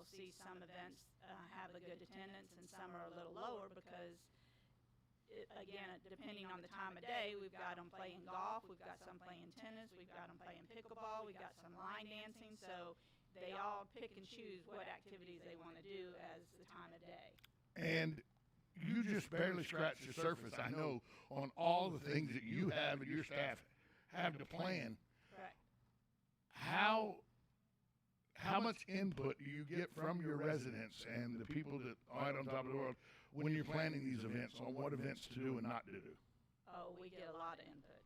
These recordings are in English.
will see some events have a good attendance and some are a little lower because, again, depending on the time of day, we've got them playing golf, we've got some playing tennis, we've got them playing pickleball, we've got some line dancing, so they all pick and choose what activities they want to do as the time of day. And you just barely scratched the surface, I know, on all the things that you have and your staff have to plan. Correct. How much input do you get from your residents and the people that are out on top of the world when you're planning these events on what events to do and not to do? Oh, we get a lot of input.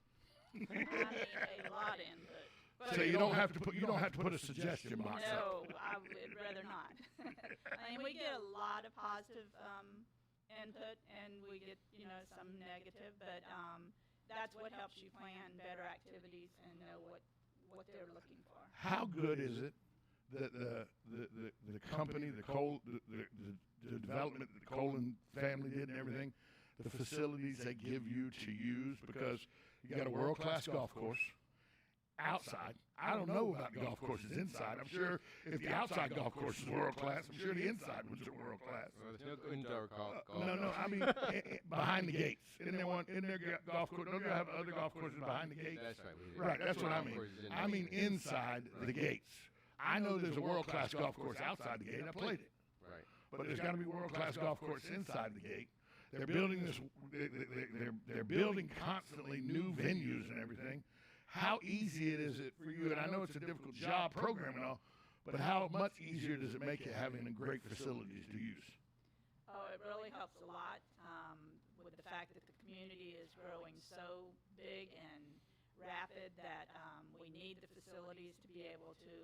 I mean, a lot of input. But So you don't have to put a suggestion box up. No, I would rather not. I mean, we get a lot of positive input, and we get, some negative, but that's what helps you plan better activities and know what they're looking for. How good is it that the company, the development that the Colin family did and everything, the facilities they give you to use, because you got a world-class golf course outside. I don't know about the golf courses inside. I'm sure if the outside golf course is world-class, I'm sure the inside ones are world-class. Well, there's no indoor golf. No, I mean behind the gates. In their golf course, don't you have other golf courses behind the gates? That's right. We do. Right, that's what I mean. I mean inside the gates. I know there's a world-class golf course outside the gate. I played it. Right. But there's got to be a world-class golf course inside the gate. They're building this. They're building constantly new venues and everything. How easy is it for you? And I know it's a difficult job, programming all, but how much easier does it make it having great facilities to use? Oh, it really helps a lot with the fact that the community is growing so big and rapid that we need the facilities to be able to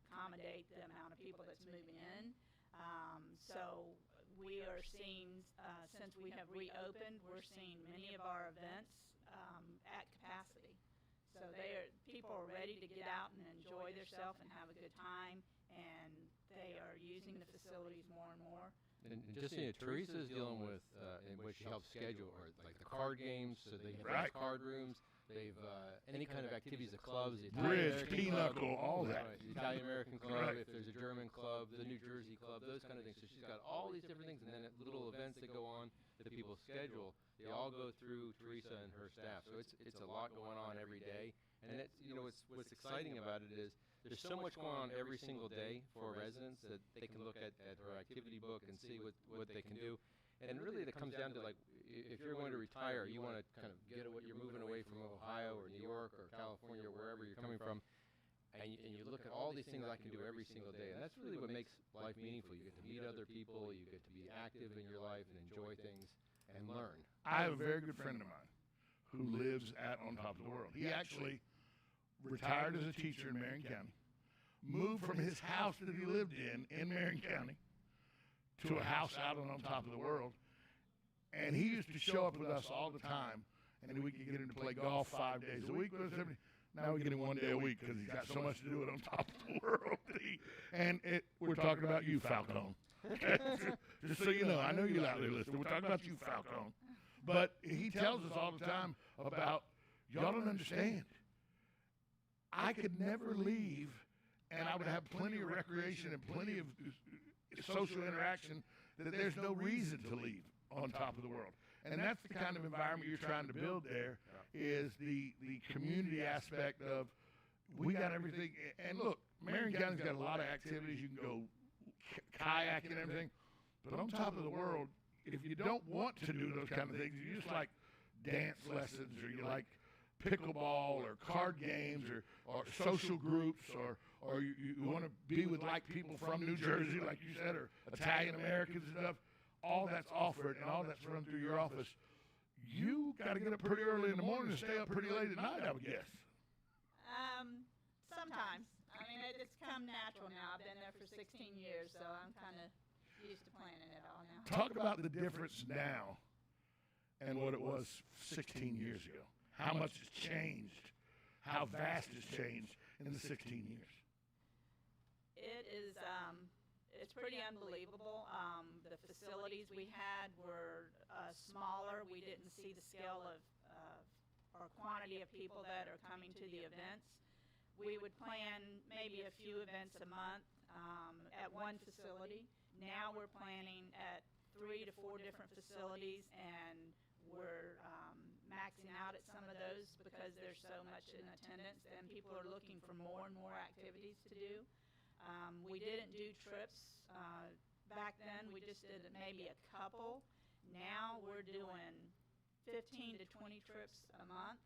accommodate the amount of people that's moving in. So we are seeing, since we have reopened, we're seeing many of our events at capacity. So people are ready to get out and enjoy themselves and have a good time, and they are using the facilities more and more. And just Teresa's dealing with, in which she helps schedule, or like the card games, so they have Right. card rooms. They've any kind of activities, the clubs, the Bridge, Italian-American pinochle, club, all that. right, the Italian-American club, Right. if there's a German club, the New Jersey club, those kind of things. So she's got all these different things, and then little events that go on that people schedule. They all go through Teresa and her staff. So it's a lot going on every day. And it's, what's exciting about it is there's so much going on every single day for residents that they can look at their activity book and see what they can do. And really that comes down to, like, if you're going to retire, you want to kind of you're moving away from Ohio or New York or California or wherever you're coming from, and you look at all these things I can do every single day. And that's really what makes life meaningful. You get to meet other people, you get to be active in your life and enjoy things and learn. I have a very good friend of mine who lives on top of the world. He actually retired as a teacher in Marion County, moved from his house that he lived in Marion County to a house out on top of the world, and he used to show up with us all the time, and we could get him to play golf 5 days a week with us. Now we get him 1 day a week because he's got so much to do with on top of the world. We're talking about you, Falcone. Just so you know, I know you're out there listening. We're talking about you, Falcone. But he tells us all the time about, y'all don't understand. I could never leave, and I would have plenty of recreation and plenty of social interaction that there's no reason to leave on top of the world. And that's the kind of environment you're trying to build there, is the community aspect of, we got everything. And look, Marion County's got a lot of activities. You can go kayaking and everything. But on top of the world, if you don't want to do those kind of things, you just like dance lessons, or you like pickleball or card games or social groups, or you want to be with like people from New Jersey, like you said, or Italian Americans and stuff, all that's offered and all that's run through your office. You got to get up pretty early in the morning and stay up pretty late at night, I would guess. Sometimes. I mean, it's come natural now. I've been there for 16 years, so I'm kind of used to planning it all now. Talk about the difference now and what it was 16 years ago. How much has changed, how vast has changed in the 16 years. It is, it's pretty unbelievable. The facilities we had were smaller. We didn't see the scale of or quantity of people that are coming to the events. We would plan maybe a few events a month, at one facility. Now we're planning at 3 to 4 different facilities, and we're maxing out at some of those because there's so much in attendance, and people are looking for more and more activities to do. We didn't do trips back then. We just did maybe a couple. Now we're doing 15 to 20 trips a month.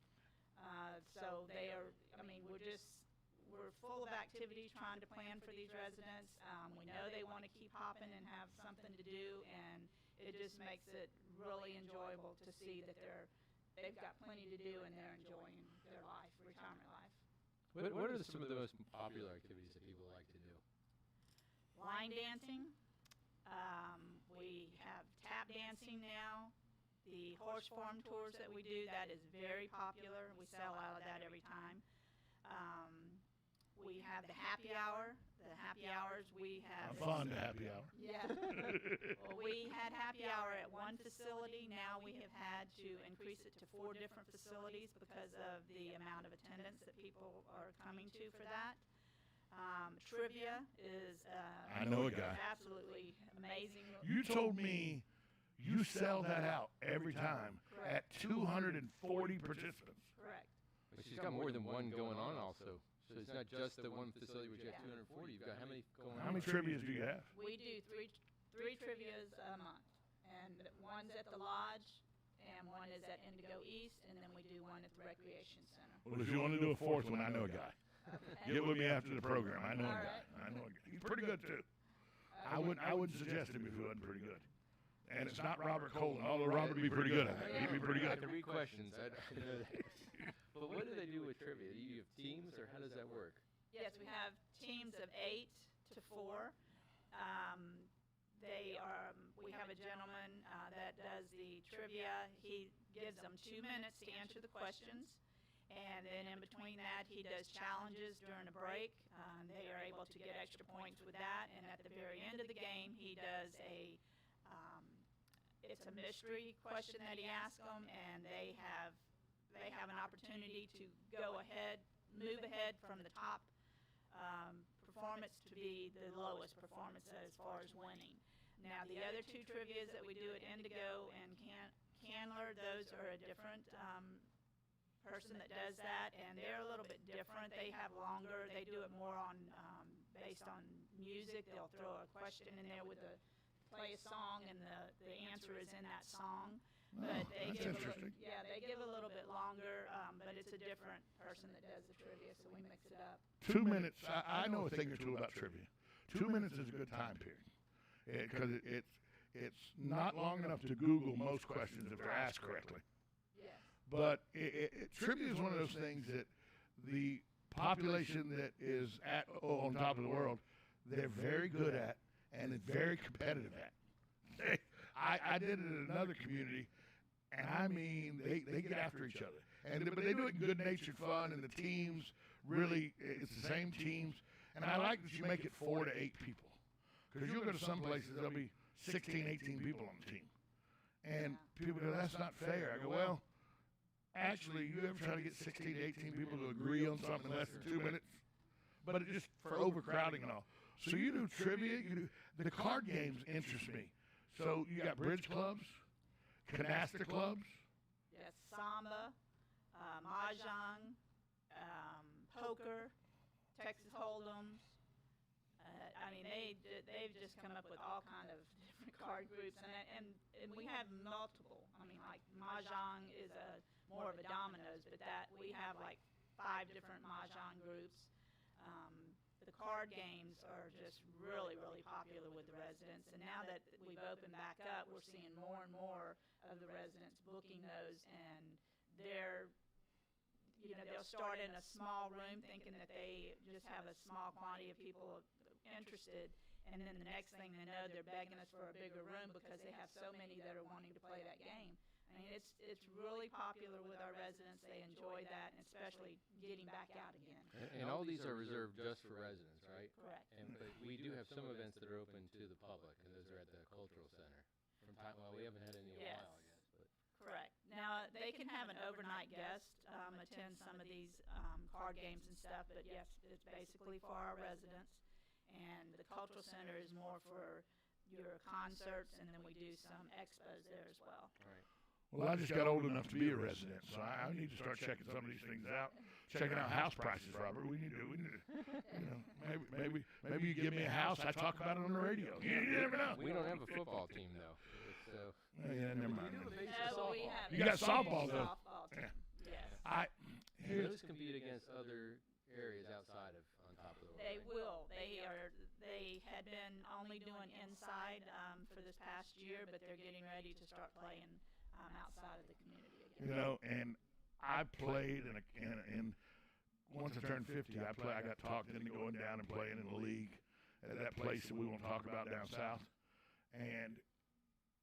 So they are, I mean, we're full of activities trying to plan for these residents. We know they want to keep hopping and have something to do, and it just makes it really enjoyable to see that they've got plenty to do and they're enjoying their life, retirement life. What are some of the most popular activities that people like to do? Line dancing. We have tap dancing now. The horse farm tours that we do, that is very popular. We sell out of that every time. We have the happy hour. The happy hours we have. I'm fond of happy hour. Yeah. Well, we had happy hour at one facility. Now we have had to increase it to 4 different facilities because of the amount of attendance that people are coming to for that. Trivia is I know a guy. absolutely amazing. You told me you sell that out every time at 240 participants. Correct. But she's got more than one going on also. So it's not just the one facility which you have 240. You've got how many going on? How many trivias do you have? We do three trivias a month, and one's at the lodge, and one is at Indigo East, and then we do one at the Recreation Center. Well, if you want to do a 4th one, I know a guy. Okay. Get with me after the program. I know a All guy. right. I know a guy. He's pretty good too. I wouldn't suggest him if he wasn't pretty good. And it's not Robert Colton, although Robert would be pretty good. I think he'd be pretty I good. have to read questions. I know that. But what do they do with trivia? Do you have teams, or how does that work? Yes, we have teams of 8 to 4. We have a gentleman that does the trivia. He gives them 2 minutes to answer the questions, and then in between that, he does challenges during a break. They are able to get extra points with that, and at the very end of the game, he does it's a mystery question that he asks them, and they have an opportunity to go ahead, move ahead from the top performance to be the lowest performance as far as winning. Now, the other 2 trivias that we do at Indigo and Candler, those are a different person that does that, and they're a little bit different. They have longer. They do it more on based on music. They'll throw a question in there with play a song, and the answer is in that song. But they that's give interesting. they give a little bit longer, but it's a different person that does the trivia, so we mix it up. 2 minutes. I know a thing or two about trivia. 2 minutes is a good time period because it's not long enough to Google most questions if they're asked correctly. Yes. But trivia is one of those things that the population that is on top of the world, they're very good at and very competitive at. I did it in another community, and I mean, they get after each other. But they do it in good-natured fun, and the teams really, it's the same teams. And I like that you make it 4 to 8 people. Because you'll go to some places, there'll be 16, 18 people on the team. And people go, that's not fair. I go, well, actually, you ever try to get 16 to 18 people to agree on something in less than 2 minutes? But it just for overcrowding and all. So you do trivia, the card games interest me. So you got bridge clubs, canasta clubs. Yes, samba, mahjong, poker, Texas Hold'ems. I mean, they've just come up with all kind of different card groups, and we have multiple. I mean, like mahjong is more of a dominoes, but that we have like 5 different mahjong groups. The card games are just really, really popular with the residents, and now that we've opened back up, we're seeing more and more of the residents booking those, and they'll start in a small room thinking that they just have a small quantity of people interested, and then the next thing they know, they're begging us for a bigger room because they have so many that are wanting to play that game. I mean, it's really popular with our residents. They enjoy that, and especially getting back out again. And all these are reserved just for residents, right? Correct. But we do have some events that are open to the public, and those are at the cultural center. Well, we haven't had any in a while, I guess. But correct. Now, they can have an overnight guest attend some of these card games and stuff, but yes, it's basically for our residents. and the cultural center is more for your concerts, and then we do some expos there as well. Right. Well, I just got old enough to be a resident, so I need to start checking some of these things out. Checking out house prices, Robert. We need to, you know, maybe you give me a house, I talk about it on the radio. You never know. We don't have a football team though. So Yeah, never mind. No, we have. You got softball, though. Softball team, yes. those compete against other areas outside of on top of the world. They will. They had been only doing inside for this past year, but they're getting ready to start playing outside of the community again. You know, and I played in once I turned 50, I got talked into going down and playing in the league at that place that we won't talk about down south. And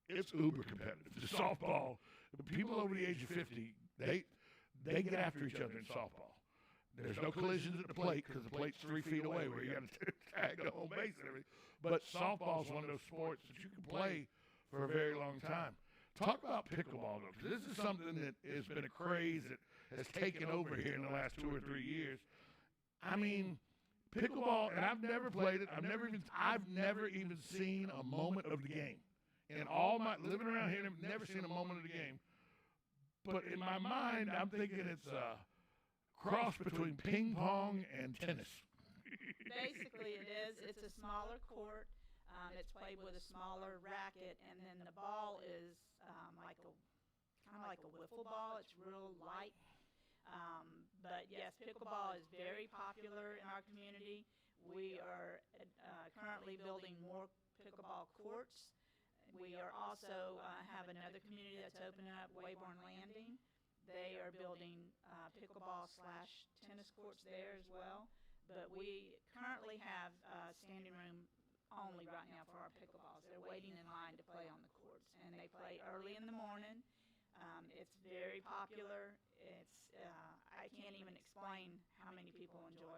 it's uber competitive. The softball, the people over the age of 50, they get after each other in softball. There's no collisions at the plate because the plate's 3 feet away where you got to tag the whole base and everything. But softball is one of those sports that you can play for a very long time. Talk about pickleball, though, because this is something that has been a craze that has taken over here in the last 2 or 3 years. I mean, pickleball, and I've never played it. I've never even seen a moment of the game. In all my living around here, I've never seen a moment of the game. But in my mind, I'm thinking it's a cross between ping pong and tennis. Basically, it is. It's a smaller court. It's played with a smaller racket, and then the ball is kind of like a wiffle ball. It's real light. But yes, pickleball is very popular in our community. We are currently building more pickleball courts. We are also have another community that's opening up, Wayborn Landing. They are building pickleball/tennis courts there as well. But we currently have standing room only right now for our pickleballs. They're waiting in line to play on the courts, and they play early in the morning. It's very popular. I can't even explain how many people enjoy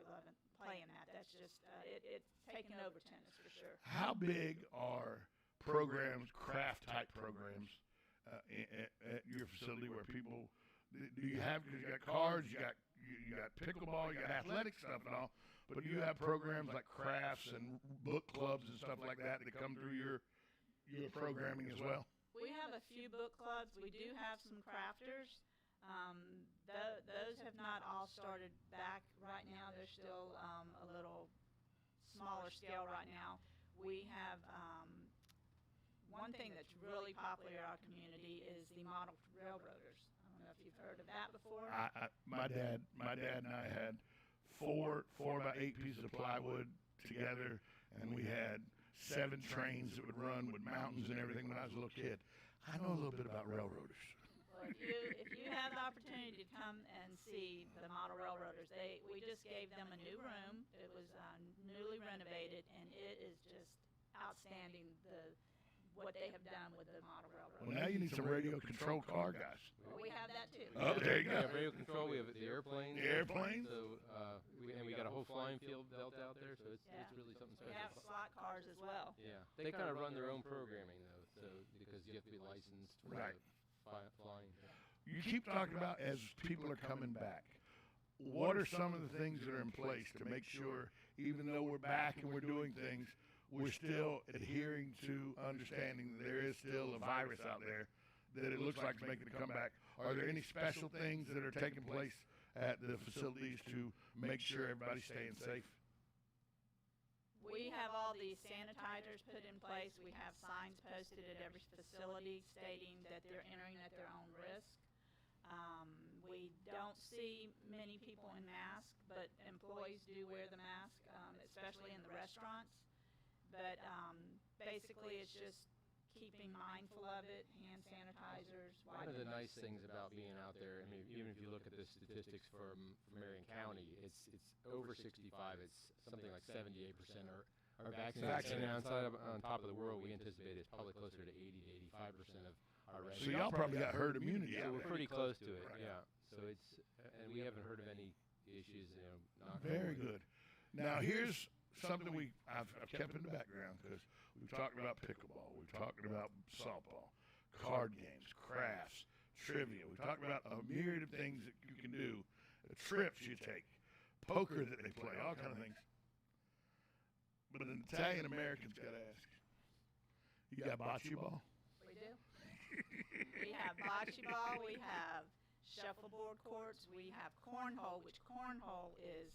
playing that. That's just it's taken over tennis for sure. How big are programs, craft type programs, at your facility where people? Do you have? Because you got cards, you got pickleball, you got athletic stuff and all. But you have programs like crafts and book clubs and stuff like that that come through your programming as well? We have a few book clubs. We do have some crafters. Those have not all started back right now. They're still a little smaller scale right now. We have one thing that's really popular in our community is the model railroaders. I don't know if you've heard of that before. My dad and I had four about 8 pieces of plywood together, and we had 7 trains that would run with mountains and everything when I was a little kid. I know a little bit about railroaders. Well, if you have the opportunity to come and see the model railroaders, we just gave them a new room. It was newly renovated, and it is just outstanding what they have done with the model railroad. Well, now you need some radio control car guys. Well, we have that too. Oh, there you go. We have radio control. We have the airplanes. The airplanes? So we got a whole flying field built out there. So it's really something We special. have slot cars as well. Yeah, they kind of run their own programming though, so because you have to be licensed for Right. flying. You keep talking about as people are coming back. What are some of the things that are in place to make sure, even though we're back and we're doing things, we're still adhering to understanding that there is still a virus out there, that it looks like it's making a comeback? Are there any special things that are taking place at the facilities to make sure everybody's staying safe? We have all these sanitizers put in place. We have signs posted at every facility stating that they're entering at their own risk. We don't see many people in masks, but employees do wear the mask, especially in the restaurants. But basically, it's just keeping mindful of it, hand sanitizers. One of the nice things about being out there, I mean, even if you look at the statistics from Marion County, it's over 65. It's something like 78% are vaccinated. On top of the world, we anticipate it's probably closer to 80 to 85% of our residents. So y'all probably got herd immunity So out we're there. pretty close to it, Right. yeah. So and we haven't heard of any issues, knock on Very wood. good. Now here's something I've kept in the background because we've talked about pickleball, we've talked about softball, card games, crafts, trivia. We've talked about a myriad of things that you can do, trips you take, poker that they play, all kind of things. but an Italian American's got to ask. You got bocce ball? We do. We have bocce ball, we have shuffleboard courts, we have cornhole, which cornhole is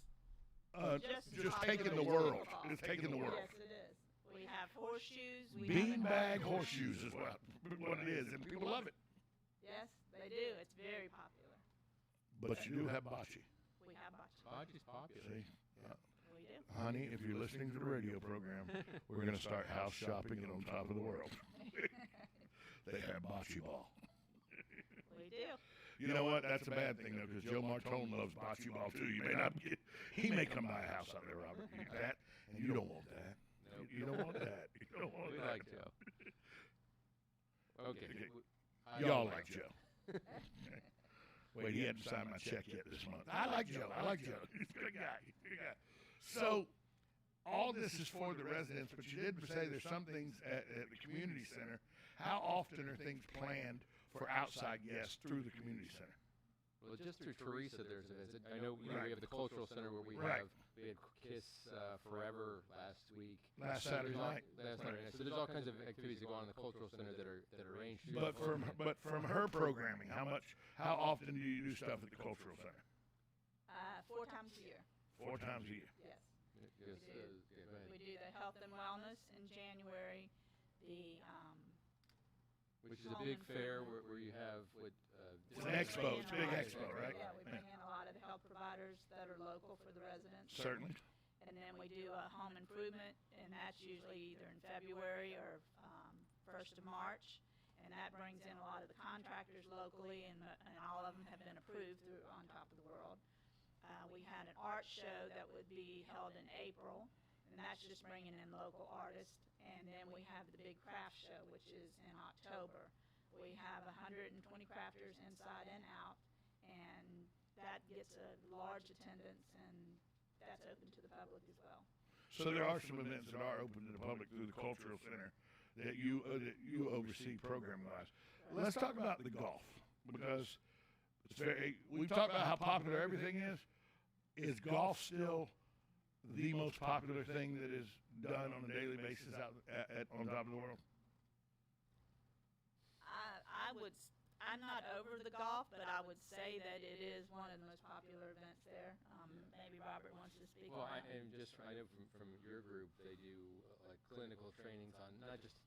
Just popular taking the as world. pickleball. It's taking the world. Yes, it is. We have horseshoes. Beanbag horseshoes is what it is, and people love it. Yes, they do. It's very popular. But you do have bocce. We have bocce. Bocce's popular. See? We do. Honey, if you're listening to the radio program, we're going to start house shopping it on top of the world. They have bocce ball. We do. You know what? That's a bad thing, though, because Joe Martone loves bocce ball, too. You may not get, he may come by a house out there, Robert. That, and you don't want that. Nope. You don't want that. You don't want We that. like Joe. Okay. Y'all like Joe. Wait, he hadn't signed my check yet this month. I like Joe. I like Joe. He's a good guy. Good guy. So, all this is for the residents, but you did say there's some things at the community center. How often are things planned for outside guests through the community center? Well, just through Teresa, there's a visit. I know, we have the cultural center where we Right. we had Kiss Forever last week. Last So Saturday there's all- night. Last Saturday night. So there's all kinds of activities that go on in the cultural center that are arranged. through But the cultural from center. her programming, how often do you do stuff at the cultural center? 4 times a year. 4 times a year. Yes. Yes, We do. yeah, go ahead. We do the health and wellness in January. The Which is a big fair where you have what. It's an expo. It's a big expo, right? Yeah, we bring in a lot of the health providers that are local for the residents. Certainly. And then we do a home improvement, and that's usually either in February or 1st of March. And that brings in a lot of the contractors locally, and all of them have been approved through On Top of the World. We had an art show that would be held in April, and that's just bringing in local artists. And then we have the big craft show, which is in October. We have 120 crafters inside and out, and that gets a large attendance, and that's open to the public as well. So there are some events that are open to the public through the cultural center that you oversee program-wise. Let's talk about the golf, because it's we've talked about how popular everything is. Is golf still the most popular thing that is done on a daily basis out on top of the world? I'm not over the golf, but I would say that it is one of the most popular events there. Maybe Robert wants to speak Well, on I it. know from your group, they do like clinical trainings on not just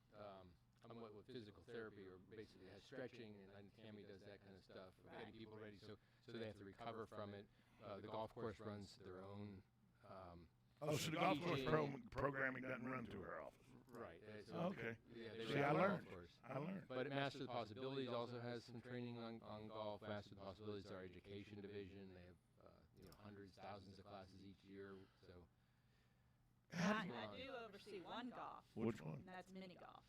on what with physical therapy, or basically has stretching, and Tammy does that kind of stuff, getting people ready so they have to recover from it. The golf course runs their own. So the golf course programming doesn't run through her office. Right. Okay. Yeah, they See, run I the learned. golf course. I learned. But Master of the Possibilities also has some training on golf. Master of the Possibilities is our education division. They have hundreds, thousands of classes each year. So I do oversee one golf, Which one? and that's mini golf.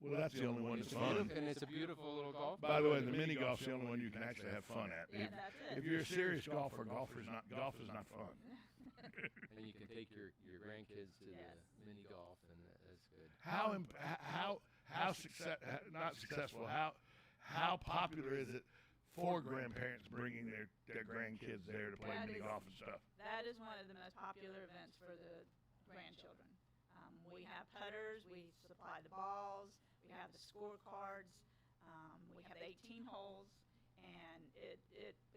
Well, that's the only one that's it's fun. and it's a beautiful little golf. By the way, the mini golf's the only one you can actually have fun at. Yeah, that's it. If you're a serious golfer, golf is not fun. And you can take your grandkids to Yes. the mini golf, and that's good. How popular is it for grandparents bringing their grandkids there to play That mini is- golf and stuff? That is one of the most popular events for the grandchildren. We have putters, we supply the balls, we have the scorecards, we have 18 holes, and it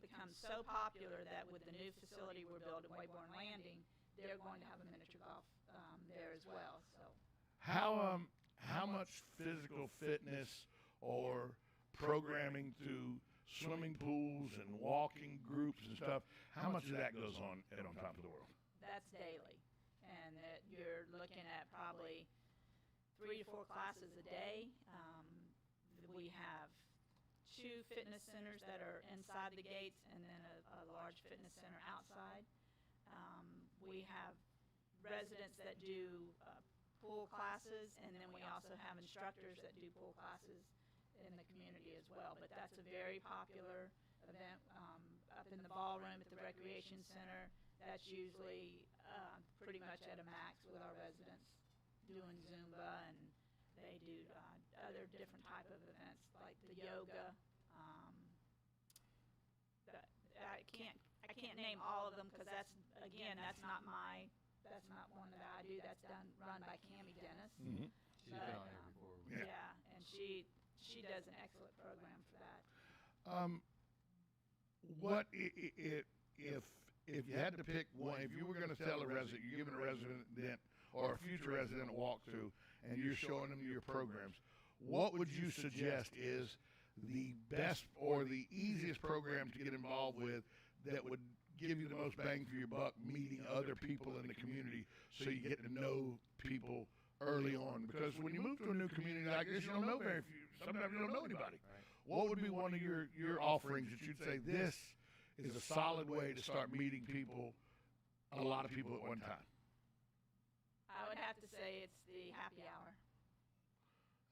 becomes so popular that with the new facility we're building, Wayborn Landing, they're going to have a miniature golf there as well. So How much physical fitness or programming through swimming pools and walking groups and stuff, how much of that goes on at On Top of the World? that's daily, and that you're looking at probably 3 to 4 classes a day. We have 2 fitness centers that are inside the gates, and then a large fitness center outside. We have residents that do pool classes, and then we also have instructors that do pool classes in the community as well. But that's a very popular event up in the ballroom at the recreation center. That's usually pretty much at a max with our residents doing Zumba, and they do other different type of events like the yoga. I can't name all of them because that's not that's not one that I do. That's run by Cammie Dennis. Mm-hmm. She's been on here before. Yeah, and she does an excellent program for that. What if you had to pick one, if you were going to tell a resident, you're giving a resident or a future resident a walkthrough, and you're showing them your programs, what would you suggest is the best or the easiest program to get involved with that would give you the most bang for your buck, meeting other people in the community, so you get to know people early on? Because when you move to a new community like this, you don't know very few. Sometimes you don't know anybody. Right. What would be one of your offerings that you'd say, this is a solid way to start meeting people, a lot of people at one time? I would have to say it's the happy hour.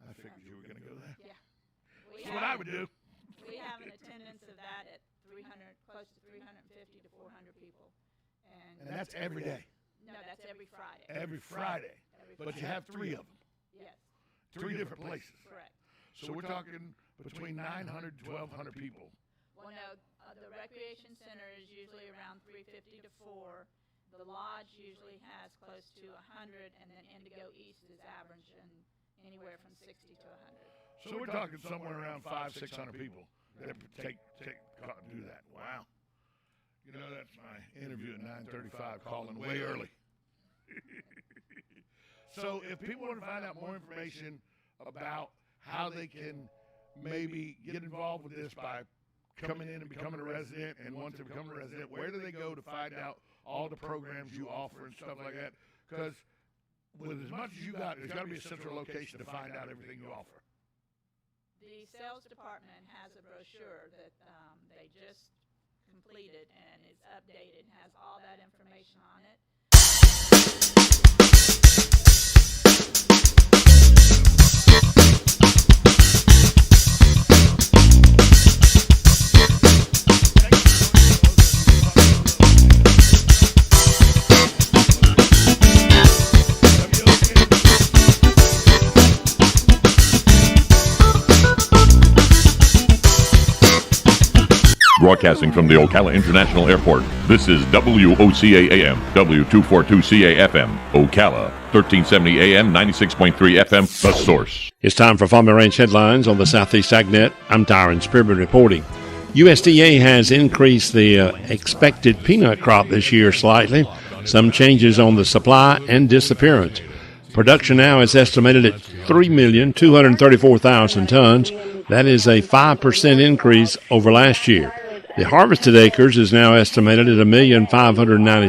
I figured you were going to go there. Yeah. That's what I would do. We have an attendance of that at 300, close to 350 to 400 people. And that's every day. No, that's every Friday. Every Friday. But you have 3 of them. Yes, 3 different places. correct. So we're talking between 900 and 1,200 people. Well, no, the recreation center is usually around 350 to 4. The lodge usually has close to 100, and then Indigo East is averaging anywhere from 60 to 100. So we're talking somewhere around 500-600 people that do that. Wow. You know, that's my interview at 9:35, calling way early. So if people want to find out more information about how they can maybe get involved with this by coming in and becoming a resident, and once they become a resident, where do they go to find out all the programs you offer and stuff like that? Because with as much as you got, there's got to be a central location to find out everything you offer. The sales department has a brochure that they just completed, and it's updated, has all that information on it. Broadcasting from the Ocala International Airport, this is WOCA AM, W242CA FM, Ocala, 1370 AM, 96.3 FM, The Source. It's time for Farm and Ranch headlines on the Southeast AgNet. I'm Tyron Spearman reporting. USDA has increased the expected peanut crop this year slightly. Some changes on the supply and disappearance. Production now is estimated at 3,234,000 tons. That is a 5% increase over last year. The harvested acres is now estimated at 1,590,000.